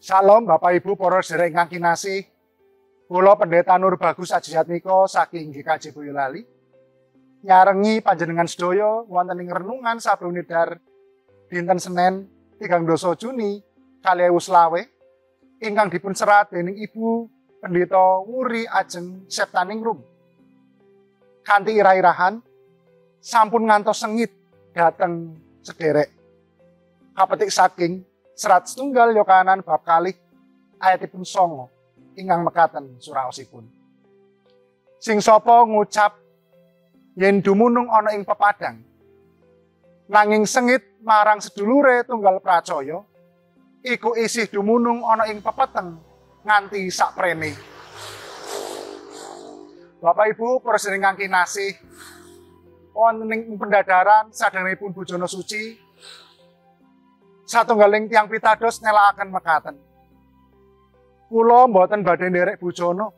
Salam Bapak Ibu para sedherek ingkang kinasih. Kula Pendeta Nur Bagus Adjiyatmika saking GKJ Boyolali nyarengi panjenengan sedaya wonten ing renungan saben winedar dinten Senin 30 Juni 2020 ingkang dipun serat dening Ibu Pendeta Wuri Ajeng Septaningrum. Kanthi irah-irahan sampun ngantos sengit dhateng sederek. Kapetik saking serat setunggal Yohanan bab kalih ayatipun 9 ingkang mekaten suraosipun. Sing sapa ngucap yen dumunung ana ing pepadang nanging sengit marang sedulure tunggal pracaya iku isih dumunung ana ing pepeteng nganti sakprene. Bapak Ibu para sedherek ingkang kinasih, wonten ing pendadaran sadèrèngipun Bujana Suci satunggaling tiyang pitados nelakaken mekaten. Kula mboten badhe nderek bujana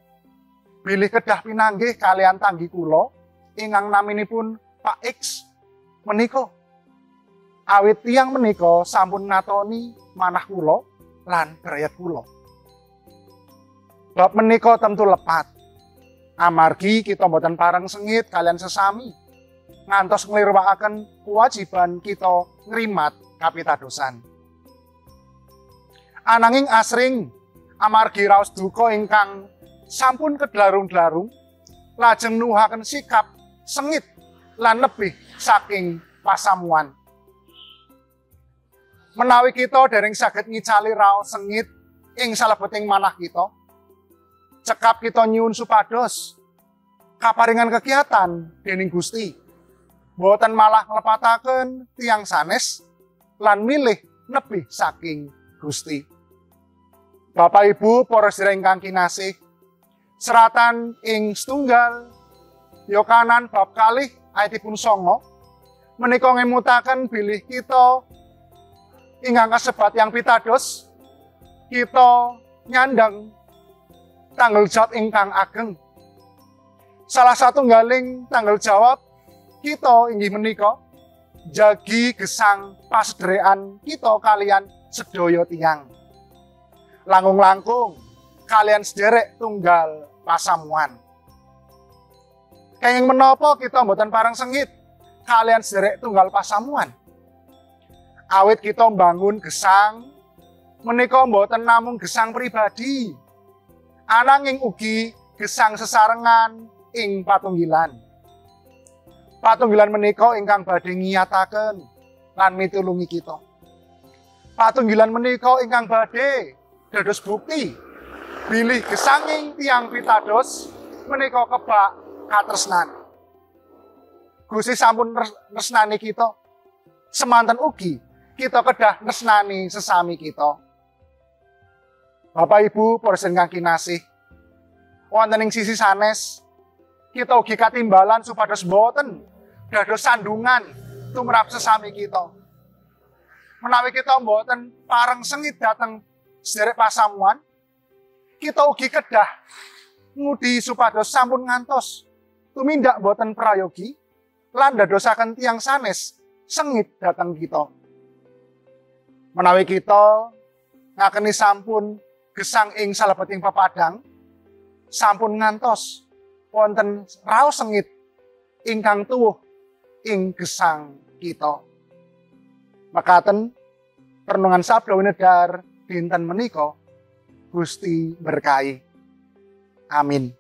bilih kedah pinanggih kalian tanggi kula ingkang naminipun Pak X menika. Awit tiyang menika sampun natoni manah kula lan grayat kula. Bab menika tentu lepat. Amargi kita mboten pareng sengit kalian sesami ngantos nglirwakaken kewajiban kita ngrimat kapitadosan. Ananging asring amargi raos duka ingkang sampun kedlarung-dlarung lajeng nuwuhaken sikap sengit lan lebih saking pasamuan. Menawi kita dereng saged ngicali raos sengit ing salebeting manah kita, cekap kita nyuwun supados kaparingan kegiatan dening Gusti, boten malah nglepataken tiyang sanes lan milih nebih saking Gusti. Bapak Ibu para sedherek ingkang kinasih, seratan ing setunggal Yohanan bab kalih ayatipun 9 menika ngemutaken bilih kita ingkang kasebat yang pitados kita nyandang tanggung jawab ingkang ageng. Salah satunggaling tanggung jawab kita inggih menika jagi gesang pasederekan kita kalian sedaya tiyang. Langkung-langkung kalian sederek tunggal pasamuan. Kenging menapa kita mboten pareng sengit kalian sederek tunggal pasamuan? Awit kita mbangun gesang menika mboten namung gesang pribadi, ananging ugi gesang sesarengan ing patunggilan. Patunggilan menika ingkang badhe ngiyataken lan mitulungi kita. Patunggilan menika ingkang badhe dados bukti bilih gesanging tiyang pitados menika kebak katresnan. Gusti sampun nesnani kita, semanten ugi kita kedah nesnani sesami kita. Bapak Ibu para sedherek kinasih, wonten ing sisi sanes kita ugi katimbalan supados boten dados sandungan tumrap sesami kita. Menawi kita boten pareng sengit dateng sederek pasamuan, kita ugi kedah ngudi supados sampun ngantos tumindak boten prayogi lan dadosaken tiyang sanes sengit dateng kita. Menawi kita ngakeni sampun gesang ing salebeting pepadang, sampun ngantos wonten raos sengit ingkang tuwuh ing gesang kita. Mekaten renungan sabda winedar dinten menika Gusti berkahi. Amin.